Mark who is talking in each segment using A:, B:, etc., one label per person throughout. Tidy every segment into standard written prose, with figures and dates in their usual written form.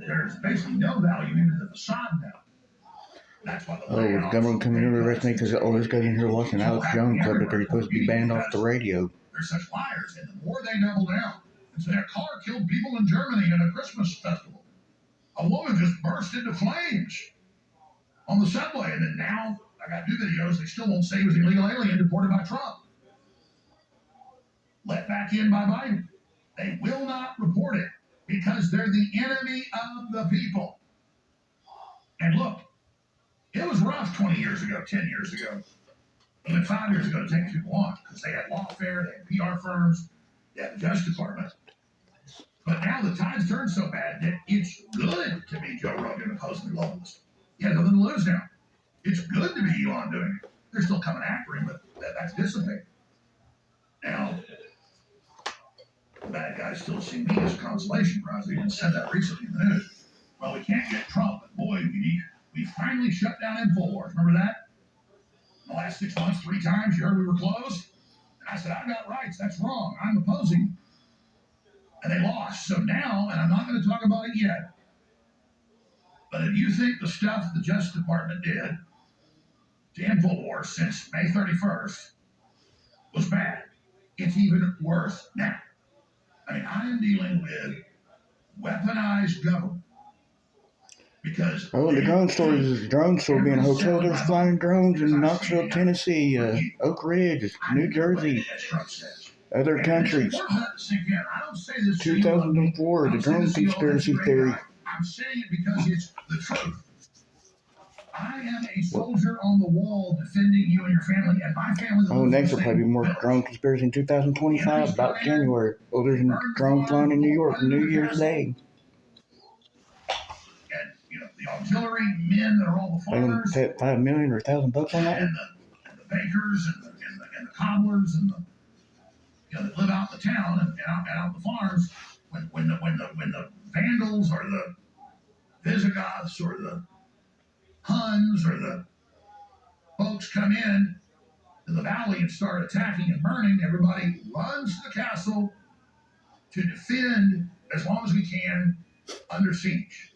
A: there's basically no value into the facade now. That's why
B: the government coming to arrest me because all this guy's in here watching Alex Jones Club that they're supposed to be banned off the radio.
A: They're such liars, and the more they double down. And so their car killed people in Germany at a Christmas festival. A woman just burst into flames on the subway, and then now I got new videos. They still won't say he was an illegal alien deported by Trump. Let back in by Biden. They will not report it because they're the enemy of the people. And look, it was rough 20 years ago, 10 years ago, even 5 years ago to take people on because they had lawfare, they had PR firms, they had the Justice Department. But now the tide's turned so bad that it's good to be Joe Rogan opposing the globalists. He has nothing to lose now. It's good to be Elon doing it. They're still coming after him, but that's dissipating. Now, the bad guys still see me as a consolation prize. They even said that recently in the news. Well, we can't get Trump, but boy, we finally shut down InfoWars. Remember that? In the last 6 months, 3 times, you heard we were closed? And I said, I've got rights. That's wrong. I'm opposing. And they lost. So now, and I'm not going to talk about it yet, but if you think the stuff the Justice Department did to InfoWars since May 31st was bad, it's even worse now. I mean, I am dealing with weaponized government. Because
B: the drone stories is a drone store being a hotel. There's flying drones in Knoxville, Tennessee, Oak Ridge, New Jersey, other countries. 2004, the drone conspiracy theory.
A: I'm saying it because it's the truth. I am a soldier on the wall defending you and your family and my family.
B: Next will probably be more drone conspiracy in 2025, about January. There's a drone flying in New York New Year's Day.
A: The auxiliary men that are all the farmers,
B: $5 million or $1,000 on that,
A: and the bakers and the cobblers and the that live out in the town and out the farms. When the Vandals or the Visigoths or the Huns or the folks come in to the valley and start attacking and burning, everybody runs to the castle to defend as long as we can under siege.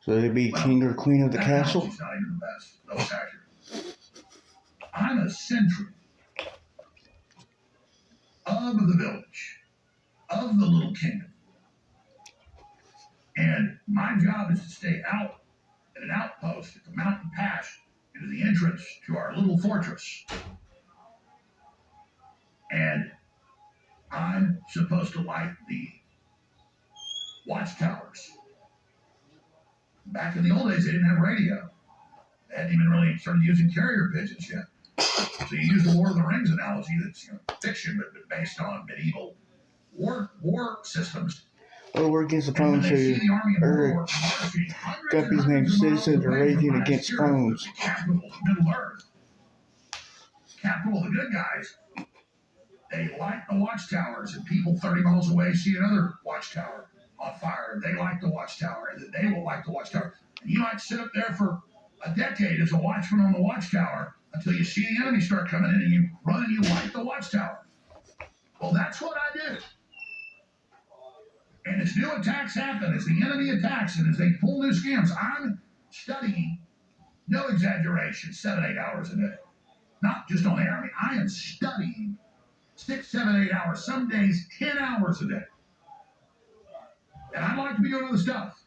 B: So they'd be king or queen of the castle?
A: Not even the best. No, it's accurate. I'm a sentry of the village, of the little kingdom. And my job is to stay out at an outpost at the mountain pass into the entrance to our little fortress. And I'm supposed to light the watchtowers. Back in the old days, they didn't have radio. They hadn't even really started using carrier pigeons yet. So you use the Lord of the Rings analogy that's fiction, but based on medieval war systems.
B: We're against the phones here. Guppies named citizens are raging against phones.
A: Capital of Middle Earth. Capital of the good guys. They light the watchtowers, and people 30 miles away see another watchtower on fire. They like the watchtower, and then they will like the watchtower. And you might sit up there for a decade as a watchman on the watchtower until you see the enemy start coming in and you run and you light the watchtower. Well, that's what I do. And as new attacks happen, as the enemy attacks, and as they pull new scams, I'm studying, no exaggeration, 7-8 hours a day. Not just on air. I mean, I am studying 6, 7, 8 hours, some days 10 hours a day. And I'd like to be doing other stuff.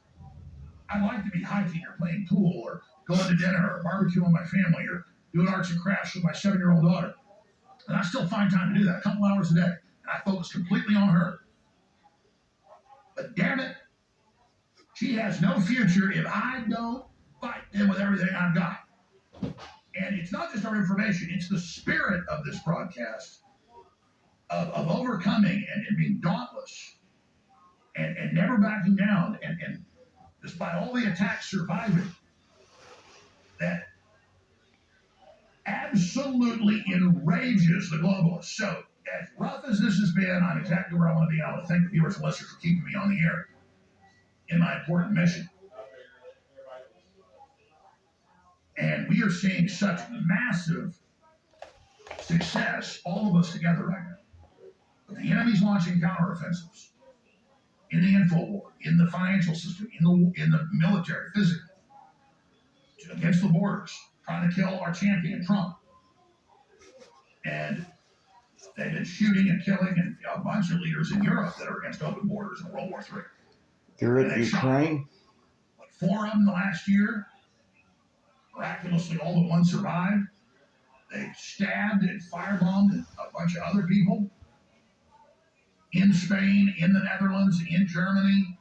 A: I'd like to be hiking or playing pool or going to dinner or barbecuing with my family or doing arts and crafts with my 7-year-old daughter. And I still find time to do that, a couple hours a day. And I focus completely on her. But damn it, she has no future if I don't fight them with everything I've got. And it's not just our information, it's the spirit of this broadcast of overcoming and being dauntless and never backing down and despite all the attacks surviving, that absolutely enrages the globalists. So as rough as this has been, I'm exactly where I want to be. I want to thank the viewers and listeners for keeping me on the air in my important mission. And we are seeing such massive success, all of us together right now. But the enemy's launching counteroffensives. in the info war, in the financial system, in the military, physically, against the borders, trying to kill our champion, Trump. And they've been shooting and killing and a bunch of leaders in Europe that are against open borders in World War III.
B: Europe, Ukraine.
A: Like 4 of them the last year. Miraculously, all but one survived. They stabbed and firebombed a bunch of other people in Spain, in the Netherlands, in Germany.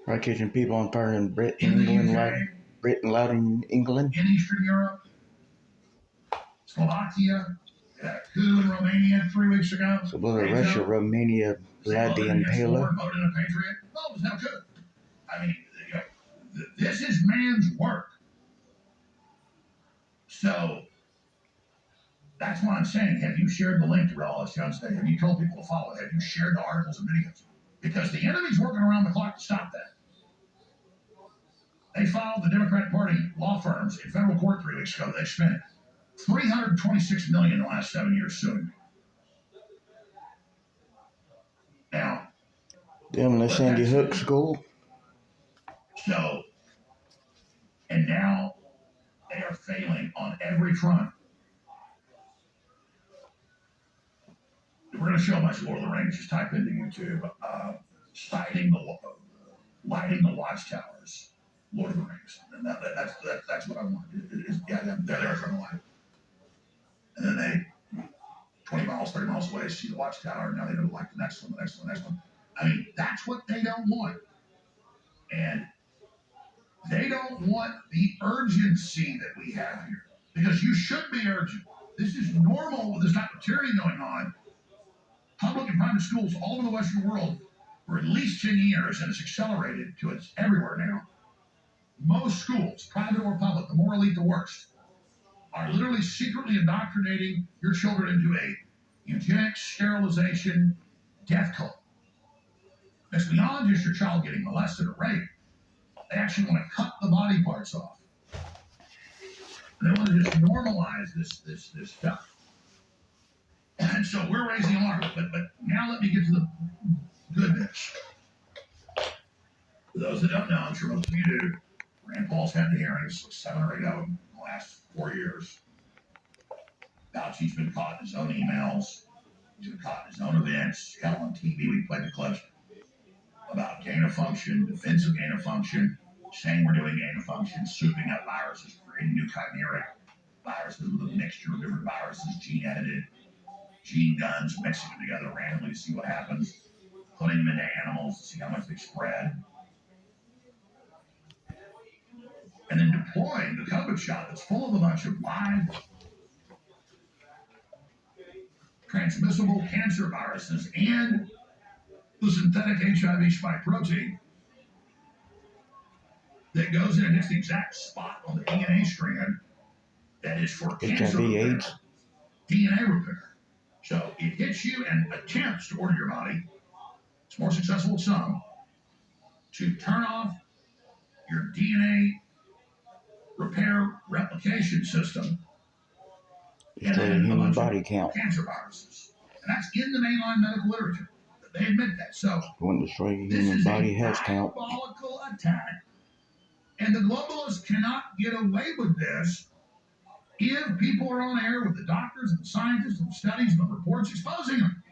B: Right, catching people on fire in Britain, loud in England.
A: In Eastern Europe. Slovakia. Had a coup in Romania 3 weeks ago.
B: So Russia, Romania, Vlad the Impaler.
A: Voted in a patriot. No, it was no good. I mean, this is man's work. So that's what I'm saying. Have you shared the link to Real Alex Jones Day? Have you told people to follow it? Have you shared the articles and videos? Because the enemy's working around the clock to stop that. They filed the Democratic Party law firms in federal court 3 weeks ago. They spent $326 million in the last 7 years suing. Now,
B: them in the Sandy Hook school.
A: So, and now they are failing on every front. We're going to show a bunch of Lord of the Rings. Just type into YouTube, lighting the watchtowers, Lord of the Rings. And that's what I want. They're trying to light. And then they, 20 miles, 30 miles away, see the watchtower, and now they don't like the next one. I mean, that's what they don't want. And they don't want the urgency that we have here. Because you should be urgent. This is normal with this type of tyranny going on. Public and private schools all over the Western world for at least 10 years, and it's accelerated to it's everywhere now. Most schools, private or public, the more elite, the worst, are literally secretly indoctrinating your children into a eugenics, sterilization, death cult. It's beyond just your child getting molested or raped. They actually want to cut the body parts off. They want to just normalize this stuff. And so we're raising alarm. But now let me get to the good bits. For those that don't know, I'm sure most of you do, Rand Paul's had the hearings, 7 or 8 of them in the last 4 years. Fauci's been caught in his own emails. He's been caught in his own events. Hell, on TV, we played the clips about gain of function, defensive gain of function, saying we're doing gain of function, souping up viruses, creating new chimeric viruses with a mixture of different viruses, gene edited, gene guns, mixing them together randomly to see what happens, putting them into animals to see how much they spread, and then deploying the COVID shot that's full of a bunch of live transmissible cancer viruses and the synthetic HIV spike protein that goes in and hits the exact spot on the DNA strand that is for cancer repair, AIDS. DNA repair. So it hits you and attempts to order your body. It's more successful with some to turn off your DNA repair replication system.
B: And then human body count.
A: Cancer viruses. And that's in the mainline medical literature. They admit that. So
B: want to destroy your human body health count.
A: This is a diabolical attack. And the globalists cannot get away with this if people are on air with the doctors and the scientists and the studies and the reports exposing them.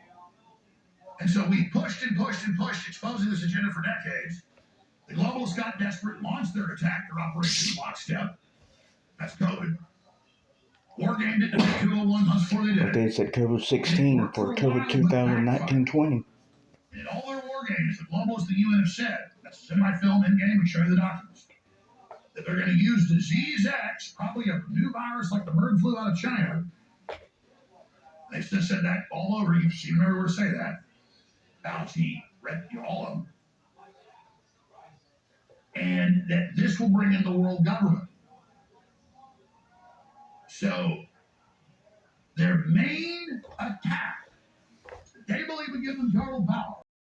A: And so we pushed exposing this agenda for decades. The globalists got desperate and launched their attack, their Operation Lockstep. That's COVID. War gamed it to 201 months before they did it.
B: They said COVID 16 for COVID 2019-20.
A: In all their war games, the globalists, the UN have said, that's in my film Endgame, we show you the documents, that they're going to use disease X, probably a new virus like the bird flu out of China. They've just said that all over. You've seen them everywhere say that. Fauci, all of them. And that this will bring in the world government. So, their main attack, they believe would give them total power,